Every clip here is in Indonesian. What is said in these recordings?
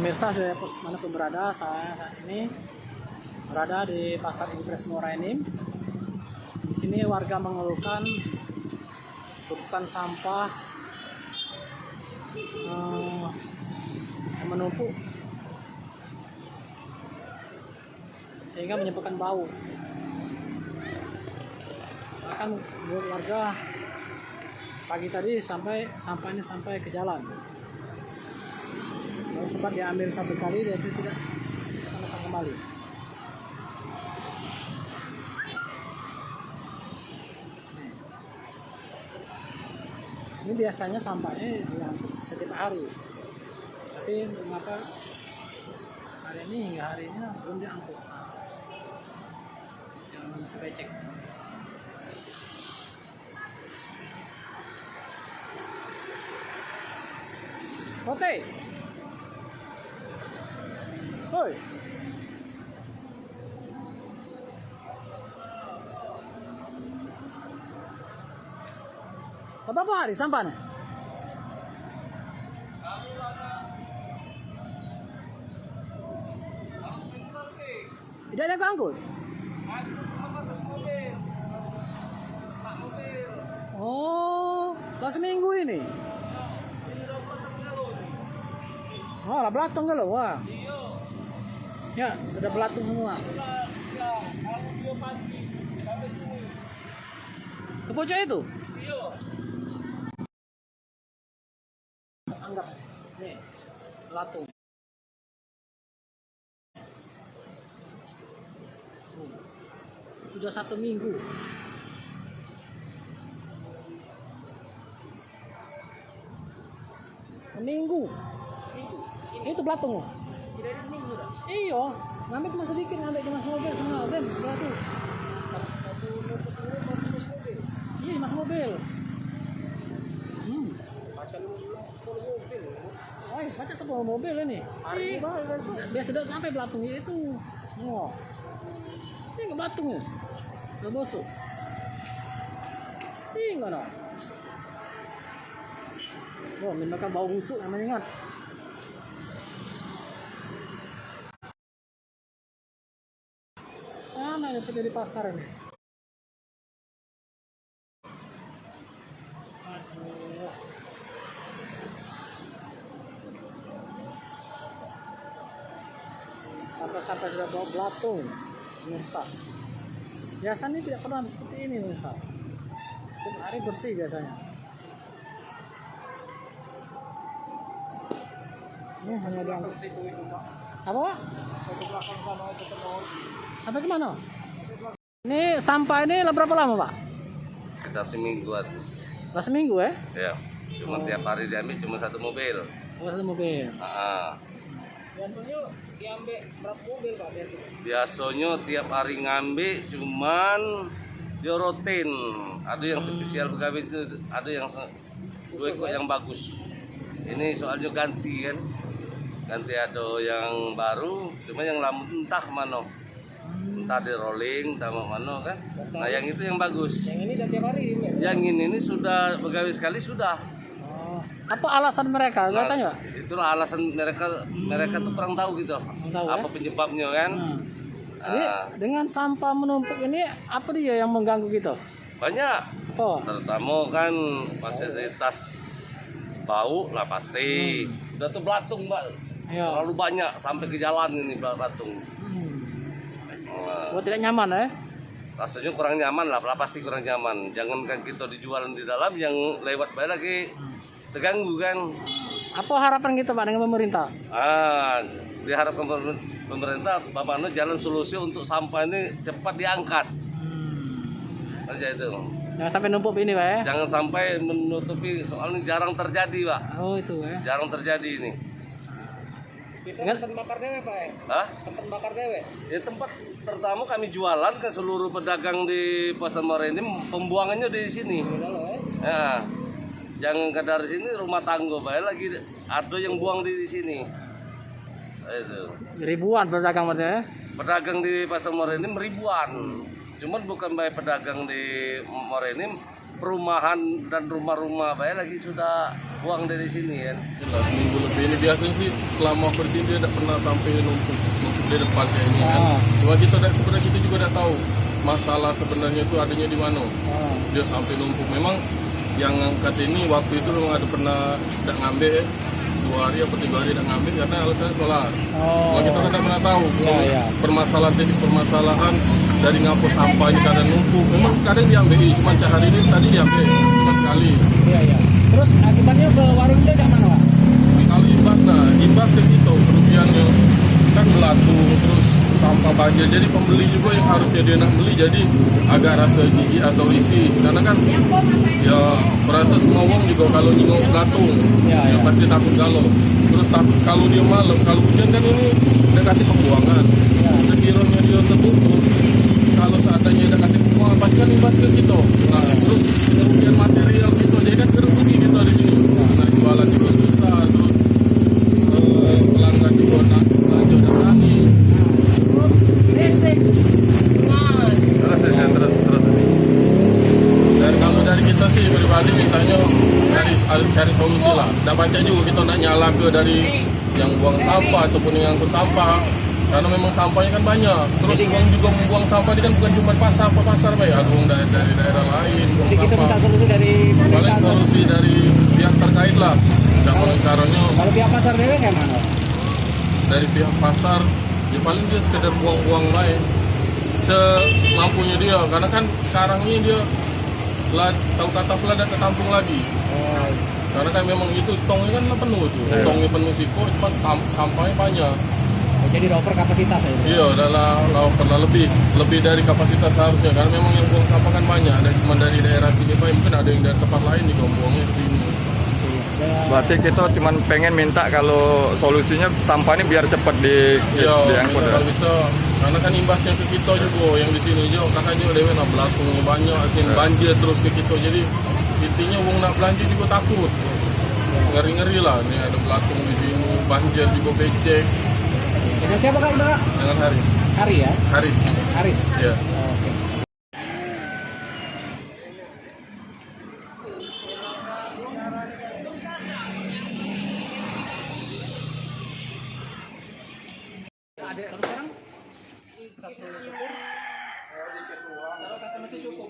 pemirsa, saya mana pun berada, saya saat ini berada di Pasar Impres Muara Enim. Di sini warga mengeluhkan tumpukan sampah yang menumpuk sehingga menyebabkan bau. Bahkan menurut warga pagi tadi sampahnya sampai ke jalan. Lalu sempat diambil satu kali, dia itu tidak akan datang kembali. Ini biasanya sampahnya diangkut setiap hari, tapi mengapa hari ini hingga hari ini belum diangkut? Jangan becek. Oke. Hoi. Berapa hari sampahnya? Tidak ada keangkut? Oh, lah seminggu ini? Oh, lah belatung kalau wah. Ya, sudah belatung semua. Ke pojok itu? Anggap nih belatung. Sudah 1 minggu. Seminggu. Itu belatung. Tidak ada seminggu dah. Iya, ngambil cuma sedikit, ngambil cuma mobil semua, kan belatung. Iya, mas mobil. Oh, baca sebuah mobil ini. Biasa tidak sampai belatung itu. Oh, ini nggak belatung ya, nggak bosok. Ini nggak ada. Oh, makan bau busuk namanya ingat. Mana yang seperti di pasar ini? Sampai sudah bawa belatung, pemirsa. Biasanya tidak pernah seperti ini, pemirsa. Setiap hari bersih biasanya. Ini hanya diangkut. Apa Pak? Sampai ke mana? Ini sampah ini berapa lama Pak? Kita semingguan. Lah seminggu ya? Ya. Cuma tiap hari diambil cuma 1 mobil. Oh, 1 mobil. Biasanya diambil berapa mobil Pak biasanya? Biasanya tiap hari ngambil cuman diorotin. Ada yang spesial pegawai itu, ada yang 2 ekor yang bagus. Ini soalnya ganti kan. Ganti ada yang baru, cuma yang lama entah mana. Entah di rolling, entah mana kan. Nah yang itu yang bagus. Yang ini udah tiap hari ya? Yang ini sudah pegawai sekali sudah. Apa alasan mereka? Nggak tanya? Itulah alasan mereka tuh kurang tahu gitu. Tahu, apa penyebabnya kan? Jadi dengan sampah menumpuk ini apa dia yang mengganggu gitu? Banyak. Oh. Terutama kan fasilitas bau lah pasti. Udah tuh belatung Mbak. Ya. Terlalu banyak sampai ke jalan ini belatung. Buat tidak nyaman ya? Rasanya kurang nyaman lah pasti kurang nyaman. Jangankan kita dijualan di dalam, yang lewat bayar lagi terganggu kan. Apa harapan kita Pak dengan pemerintah? Diharapkan pemerintah Bapak jalan solusi untuk sampah ini cepat diangkat. Aja itu. Jangan sampai numpuk ini Pak ya? Jangan sampai menutupi, soalnya jarang terjadi Pak. Oh itu ya? Jarang terjadi ini. Itu tempat bakar dewe Pak ya? Hah? Tempat bakar dewe? Ya tempat pertama kami jualan ke seluruh pedagang di Pasar Muara ini, pembuangannya di sini. Ya. Jangan ke dari sini rumah tangga Pak, lagi ada yang buang di sini. Itu. Ribuan pedagang ya? Pedagang di Pasar Muara ini ribuan. Cuman bukan baik pedagang di Muara ini, perumahan dan rumah-rumah baik lagi sudah buang dari sini kan. Jelas minggu lebih ini biasanya sih selama bersih dia tidak pernah sampai numpuk di depan kayak ini kan. Cuma kita sebenarnya kita juga tidak tahu masalah sebenarnya itu adanya di mana. Dia sampai numpuk. Memang yang ngangkat ini waktu itu memang ada pernah tidak ngambil 2 hari atau 3 hari tidak ngambil karena alasannya solar. Cuma kita tidak pernah tahu permasalahan dari ngapus sampah ini kadang numpuk. Memang kadang diambil, cuma hari ini tadi diambil cuma sekali. Iya. Terus akibatnya ke warung itu dari mana, Pak? Kalau imbas ke kita kerugiannya kan belatung terus sampah banjir. Jadi pembeli juga yang harusnya dia nak beli jadi agak rasa gigi atau risih karena kan ya merasa semua orang juga kalau nyingok belatung ya pasti takut galau. Terus takut kalau dia malam, kalau hujan kan ini dekati pembuangan. Sekiranya dia tertutup, kalau seandainya dekati pembuangan pasti kan imbas ke kita. Nah terus kerugian material kita jadi kan kerugi kita di sini. Nah jualan juga susah terus pelanggan juga nak belanja dan berani. Terus. Dan kalau dari kita sih pribadi mintanya cari solusi lah. Tidak baca juga kita nak nyala ke dari yang buang sampah ataupun yang angkut sampah. Karena memang sampahnya kan banyak. Terus uang juga membuang sampah ini kan bukan cuma pasar baik. Ada uang dari daerah lain. Buang Jadi kita sampah. minta solusi dari Paling solusi dari pihak terkait lah. Dan caranya kalau pihak pasar dewe kayak mana? dari pihak pasar ya paling dia sekedar buang-buang baik semampunya dia karena kan sekarang ini dia tahu kata pula datang tampung lagi karena kan memang itu tongnya kan penuh tuh tongnya penuh siko cuma sampahnya banyak. Jadi over kapasitas ya? Iya udah pernah lebih dari kapasitas seharusnya karena memang yang buang sampah kan banyak ada cuma dari daerah sini Pak mungkin ada yang dari tempat lain juga buangnya ke sini. Berarti kita cuma pengen minta kalau solusinya sampah ini biar cepat diangkut ya? Kalau bisa, karena kan imbasnya ke kita juga yang di sini juga kakak juga dewe nak belakang banyak, banjir terus ke kita jadi intinya uang nak belanja juga takut, ngeri lah nih ada belakang di sini banjir juga becek. Dengan siapa Kak Mbak? Dengan Haris. Hari ya? Haris. Ya. Oke. Kalau sekarang satu syukur kalau satu masih cukup.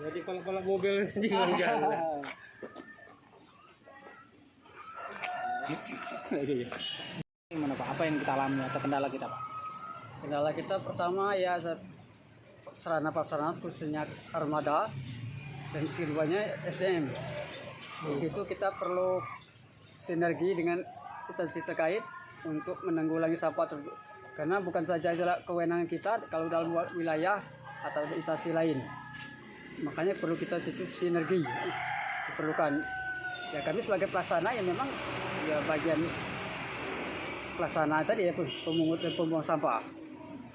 Jadi kalau mobil jangan jalan. Gimana Pak? Apa yang kita alami atau kendala kita Pak? Kendala kita pertama ya sarana prasarana khususnya armada dan keduanya SDM. Di situ kita perlu sinergi dengan instansi terkait untuk menanggulangi sampah tersebut. Karena bukan saja kewenangan kita kalau dalam wilayah atau instansi lain. Makanya perlu kita situ sinergi diperlukan. Ya kami sebagai pelaksana ya memang ya bagian pelaksana tadi ya pemungut dan pembuang sampah.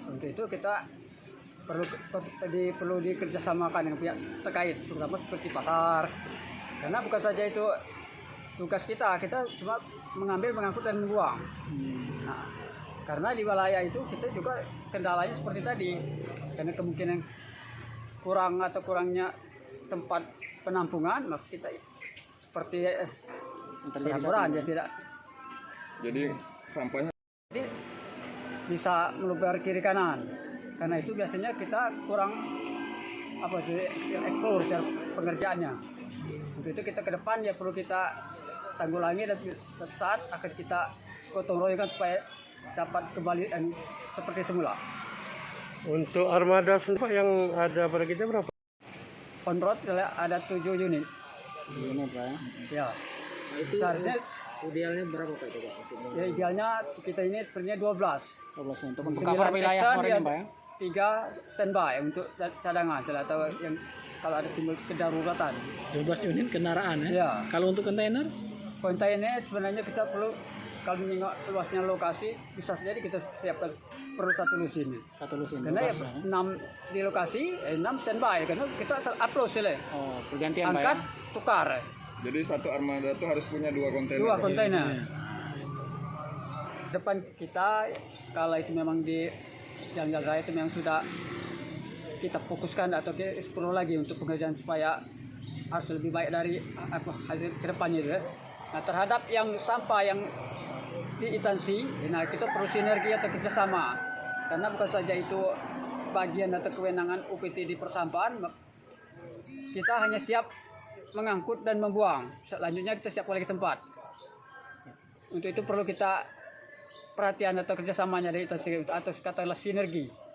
Untuk itu kita perlu dikerjasamakan dengan pihak terkait, terutama seperti pasar. Karena bukan saja itu tugas kita cuma mengambil, mengangkut dan membuang. Nah, karena di wilayah itu kita juga kendalanya seperti tadi, karena kemungkinan kurangnya tempat penampungan, maka kita seperti pengaturan ya tidak. Jadi sampahnya bisa meluber kiri kanan. Karena itu biasanya kita kurang ekspor pengerjaannya. Untuk itu kita ke depan ya perlu kita tanggulangi dan suatu saat akan kita gotong royongkan supaya dapat kembali dan seperti semula. Untuk armada sendiri yang ada pada kita berapa? On road ada 7 unit. Ini Pak. Ya. Itu Seharusnya idealnya berapa Pak itu Pak? ya idealnya kita ini sebenarnya 12. 12 untuk cover wilayah Morenin Pak ya? 3 standby untuk cadangan atau yang kalau ada timbul kedaruratan. 12 unit kendaraan ya? Ya. Kalau untuk kontainer? Kontainer sebenarnya kita perlu kalau menengok luasnya lokasi bisa jadi kita siapkan perlu satu lusin. Satu lusin. Karena ya 6 di lokasi, 6 standby karena kita upload sih. Oh, pergantian Pak ya? Angkat, tukar. Jadi satu armada itu harus punya 2 kontainer. 2 kontainer. Depan kita kalau itu memang di jalan raya itu memang sudah kita fokuskan atau kita explore lagi untuk pengerjaan supaya harus lebih baik dari hasil kedepannya itu. Nah, terhadap yang sampah yang di instansi, nah kita perlu sinergi atau kerjasama karena bukan saja itu bagian atau kewenangan UPT di persampahan, kita hanya siap mengangkut dan membuang, selanjutnya kita siap balik ke tempat. Untuk itu perlu kita perhatian atau kerjasamanya dari instansi atau katakanlah sinergi.